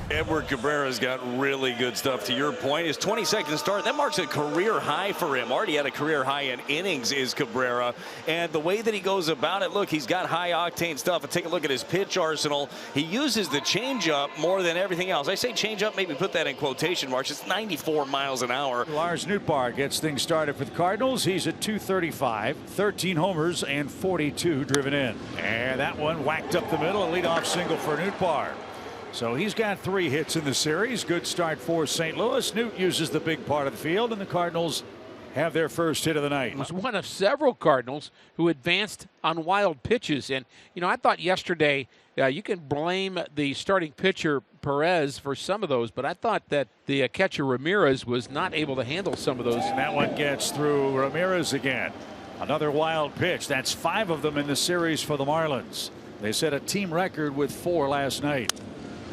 Edward Cabrera's got really good stuff. To your point, his 22nd start, that marks a career high for him. Already had a career high in innings is Cabrera. And the way that he goes about it, look, he's got high octane stuff. And take a look at his pitch arsenal. He uses the changeup more than everything else. I say changeup, maybe put that in quotation marks. It's 94 miles an hour. Lars Nootbaar gets things started for the Cardinals. He's at 235, 13 homers and 42 driven in. And that one whacked up the middle, a leadoff single for Nootbaar. So he's got 3 hits in the series. Good start for St. Louis. Newt uses the big part of the field, and the Cardinals have their first hit of the night. It was one of several Cardinals who advanced on wild pitches. And, you know, I thought yesterday you can blame the starting pitcher Perez for some of those, but I thought that the catcher Ramirez was not able to handle some of those. And that one gets through Ramirez again. Another wild pitch. That's 5 of them in the series for the Marlins. They set a team record with 4 last night.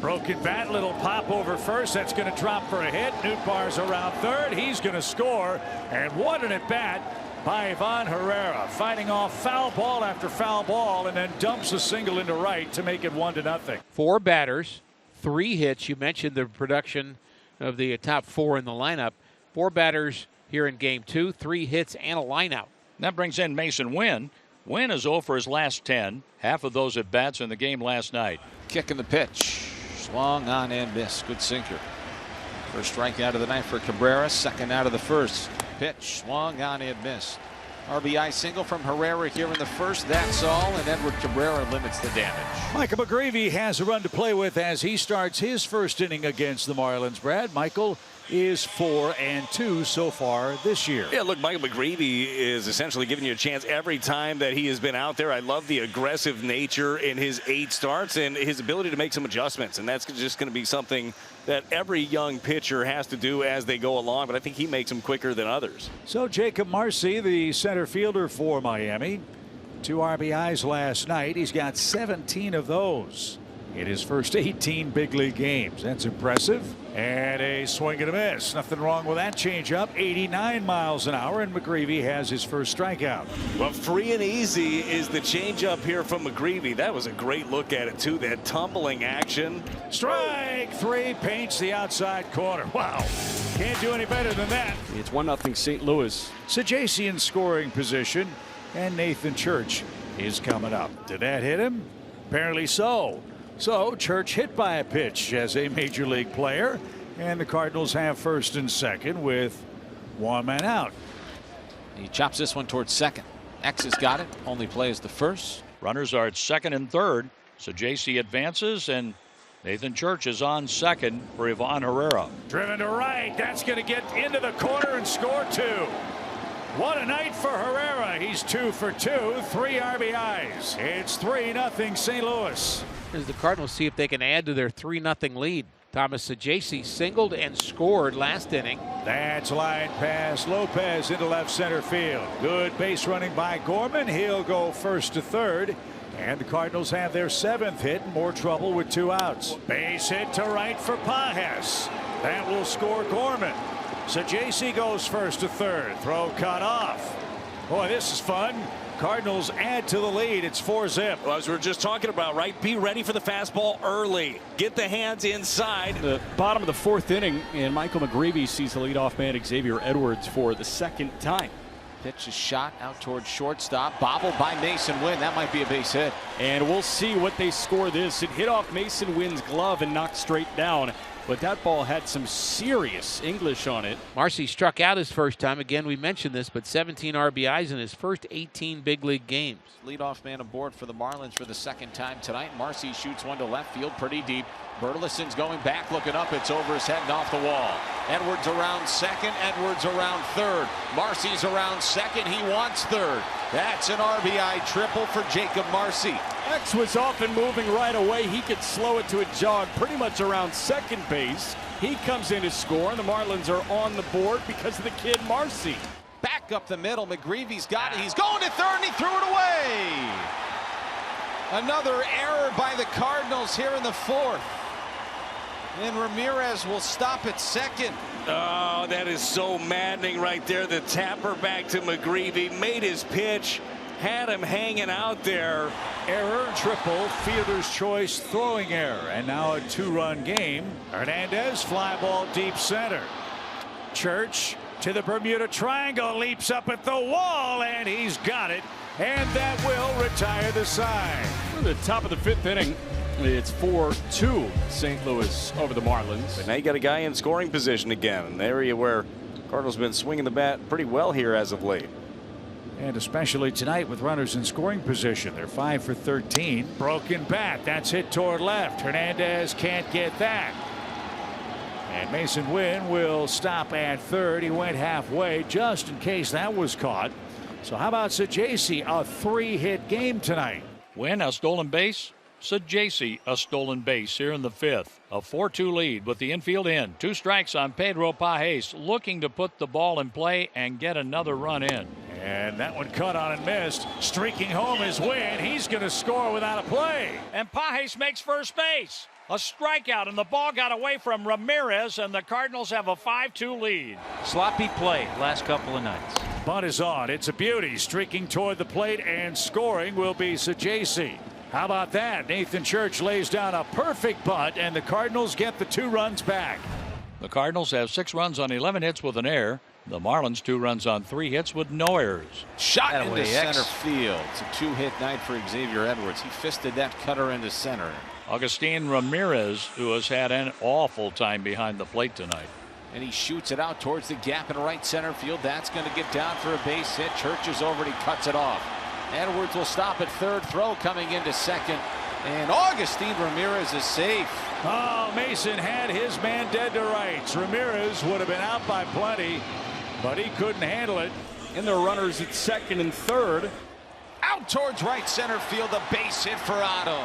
Broken bat, little pop over first. That's going to drop for a hit. Nootbaar's around third. He's going to score. And what an at bat by Ivan Herrera, fighting off foul ball after foul ball, and then dumps a single into right to make it 1-0. 4 batters, 3 hits. You mentioned the production of the top 4 in the lineup. 4 batters here in game 2, 3 hits and a lineout. That brings in Mason Wynn. Wynn is 0 for his last 10. Half of those at bats in the game last night. Kicking the pitch. Swung on and missed. Good sinker. First strikeout of the night for Cabrera. Second out of the first. Pitch. Swung on and missed. RBI single from Herrera here in the first. That's all. And Edward Cabrera limits the damage. Michael McGreevy has a run to play with as he starts his first inning against the Marlins. Brad, Michael is 4-2 so far this year. Yeah, look, Michael McGreevy is essentially giving you a chance every time that he has been out there. I love the aggressive nature in his 8 starts and his ability to make some adjustments. And that's just going to be something that every young pitcher has to do as they go along. But I think he makes them quicker than others. So Jacob Marcy, the center fielder for Miami, 2 RBIs last night. He's got 17 of those in his first 18 big league games. That's impressive. And a swing and a miss. Nothing wrong with that changeup. 89 miles an hour, and McGreevy has his first strikeout. Well, free and easy is the changeup here from McGreevy. That was a great look at it, too. That tumbling action. Strike 3 paints the outside corner. Wow. Can't do any better than that. It's 1-0 St. Louis. Sajaci in scoring position, and Nathan Church is coming up. Did that hit him? Apparently so. So Church hit by a pitch as a major league player, and the Cardinals have first and second with 1 man out. He chops this one towards second. X has got it. Only plays the first. Runners are at second and third. So JC advances, and Nathan Church is on second for Ivan Herrera. Driven to right. That's going to get into the corner and score 2. What a night for Herrera. He's 2 for 2, 3 RBIs. It's 3-0 St. Louis. As the Cardinals see if they can add to their 3-0 lead. Thomas Sajaci singled and scored last inning. That's line pass. Lopez into left center field. Good base running by Gorman. He'll go first to third. And the Cardinals have their 7th hit. More trouble with 2 outs. Base hit to right for Pages. That will score Gorman. Sajaci goes first to third. Throw cut off. Boy, this is fun. Cardinals add to the lead. It's 4-zip. Well, as we were just talking about, right? Be ready for the fastball early. Get the hands inside. The bottom of the 4th inning, and Michael McGreevy sees the leadoff man Xavier Edwards for the 2nd time. Pitch is shot out towards shortstop. Bobbled by Mason Wynn. That might be a base hit. And we'll see what they score this. It hit off Mason Wynn's glove and knocked straight down. But that ball had some serious English on it. Marcy struck out his first time. Again, we mentioned this, but 17 RBIs in his first 18 big league games. Leadoff man aboard for the Marlins for the 2nd time tonight. Marcy shoots one to left field pretty deep. Burleson's going back, looking up. It's over his head and off the wall. Edwards around second. Edwards around third. Marcy's around second. He wants third. That's an RBI triple for Jacob Marcy. X was off and moving right away. He could slow it to a jog pretty much around second base. He comes in to score, and the Marlins are on the board because of the kid Marcy. Back up the middle. McGreevy's got it. He's going to third, and he threw it away. Another error by the Cardinals here in the 4th. And Ramirez will stop at second. Oh, that is so maddening right there. The tapper back to McGreevy, made his pitch, had him hanging out there. Error, triple, fielder's choice, throwing error, and now a 2-run game. Hernandez, fly ball deep center. Church to the Bermuda Triangle, leaps up at the wall, and he's got it, and that will retire the side. We're at the top of the 5th inning. It's 4-2 St. Louis over the Marlins. But now you got a guy in scoring position again, an area where Cardinals been swinging the bat pretty well here as of late. And especially tonight with runners in scoring position. They're 5 for 13. Broken bat. That's hit toward left. Hernandez can't get that. And Mason Wynn will stop at third. He went halfway just in case that was caught. So how about Sajacy? A 3-hit game tonight. Wynn, a stolen base. Sajacy, a stolen base here in the 5th. A 4-2 lead with the infield in. 2 strikes on Pedro Pages, looking to put the ball in play and get another run in. And that one cut on and missed. Streaking home is Wynn. He's going to score without a play. And Pages makes first base. A strikeout, and the ball got away from Ramirez, and the Cardinals have a 5-2 lead. Sloppy play last couple of nights. Bunt is on. It's a beauty. Streaking toward the plate and scoring will be Sajacy. How about that? Nathan Church lays down a perfect bunt, and the Cardinals get the 2 runs back. The Cardinals have 6 runs on 11 hits with an error. The Marlins 2 runs on 3 hits with no errors. Shot into center field. It's a 2-hit night for Xavier Edwards. He fisted that cutter into center. Augustin Ramirez, who has had an awful time behind the plate tonight. And he shoots it out towards the gap in right center field. That's going to get down for a base hit. Church is over and he cuts it off. Edwards will stop at third. Throw coming into second. And Augustin Ramirez is safe. Oh, Mason had his man dead to rights. Ramirez would have been out by plenty, but he couldn't handle it. And the runners at second and third. Out towards right center field. A base hit for Otto.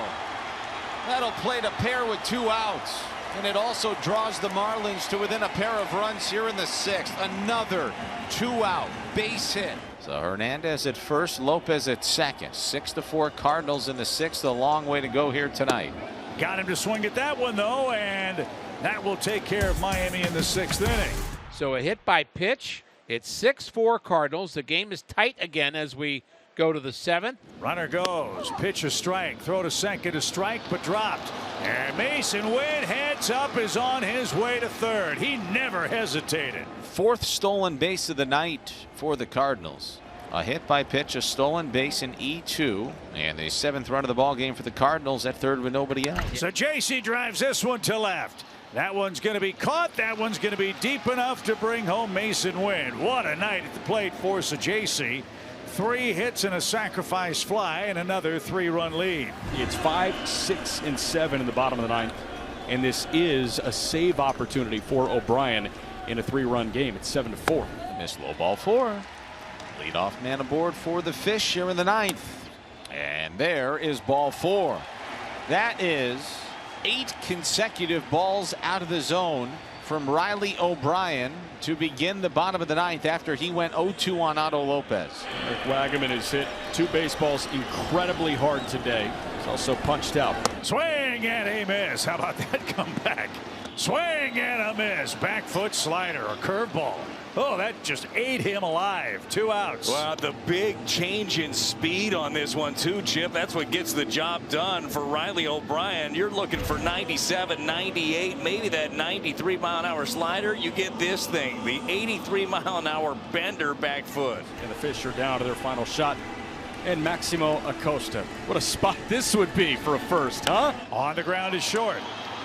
That'll play to pair with 2 outs. And it also draws the Marlins to within a pair of runs here in the 6th. Another 2-out base hit. So Hernandez at first, Lopez at second. 6-4 Cardinals in the 6th. A long way to go here tonight. Got him to swing at that one, though, and that will take care of Miami in the 6th inning. So a hit by pitch. It's 6-4 Cardinals. The game is tight again as we go to the 7th. Runner goes. Pitch a strike. Throw to second, a strike, but dropped. And Mason Wynn heads up, is on his way to third. He never hesitated. 4th stolen base of the night for the Cardinals. A hit by pitch, a stolen base in E2, and the 7th run of the ball game for the Cardinals at third with nobody out. So JC drives this one to left. That one's going to be caught. That one's going to be deep enough to bring home Mason Wynn. What a night at the plate for JC. 3 hits and a sacrifice fly and another 3-run lead. It's 5, 6, and 7 in the bottom of the 9th. And this is a save opportunity for O'Brien in a 3-run game. It's 7-4. Missed low ball 4. Leadoff man aboard for the Fish here in the 9th. And there is ball 4. That is 8 consecutive balls out of the zone from Riley O'Brien to begin the bottom of the 9th after he went 0-2 on Otto Lopez. Eric Wagaman has hit 2 baseballs incredibly hard today. He's also punched out. Swing and a miss. How about that comeback? Swing and a miss. Back foot slider, a curveball. Oh, that just ate him alive. 2 outs. Wow, the big change in speed on this one too, Chip. That's what gets the job done for Riley O'Brien. You're looking for 97, 98, maybe that 93-mile-an-hour slider. You get this thing, the 83-mile-an-hour bender back foot. And the Fish are down to their final shot. And Maximo Acosta. What a spot this would be for a first, huh? On the ground is short.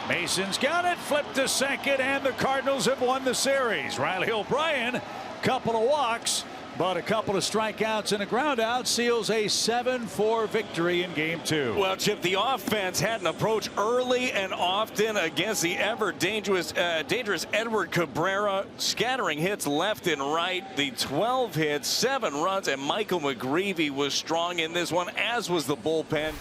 Mason's got it, flipped to second, and the Cardinals have won the series. Riley O'Brien, couple of walks, but a couple of strikeouts and a ground out seals a 7-4 victory in game 2. Well, Chip, the offense had an approach early and often against the ever dangerous Edward Cabrera, scattering hits left and right. The 12 hits, 7 runs, and Michael McGreevy was strong in this one, as was the bullpen.